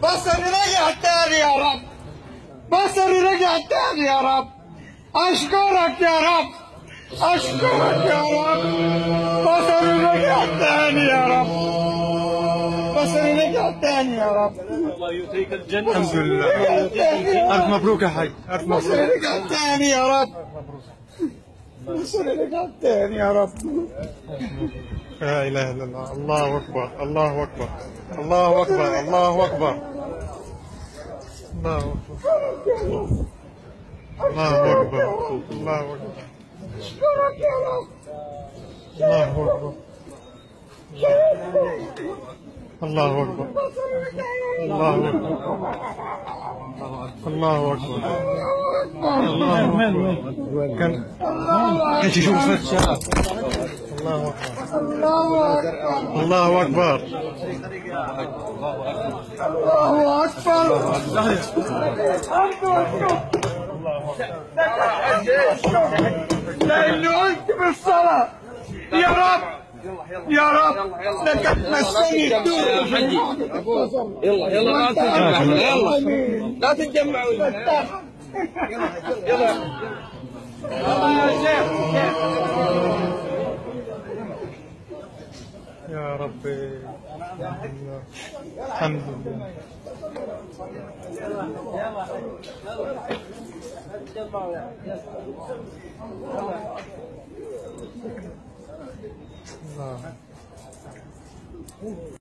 بصري رجع تاني يا رب، بصري رجع تاني يا رب. أشكرك يا رب، أشكرك يا رب. بصري رجع تاني يا رب، بصري رجع تاني يا رب. الله يؤتيك الجنة. الحمد لله. ألف مبروك يا حاج، ألف مبروك. بصري رجع تاني يا رب، بصري رجع تاني يا رب. لا إله إلا الله. الله أكبر، الله أكبر، الله أكبر، الله أكبر، الله أكبر، الله أكبر، الله أكبر، أشكرك يا رب، الله أكبر، الله أكبر، الله أكبر، الله أكبر، الله أكبر. كان يشوف فتشات. الله أكبر، الله أكبر، الله أكبر، الله أكبر. لأنه قلت بالصلاة يا رب، يا رب لك تمسني الدور. يلا يلا لا تتجمعوا، يلا يلا يا شيخ. يا ربي. الحمد لله. الله.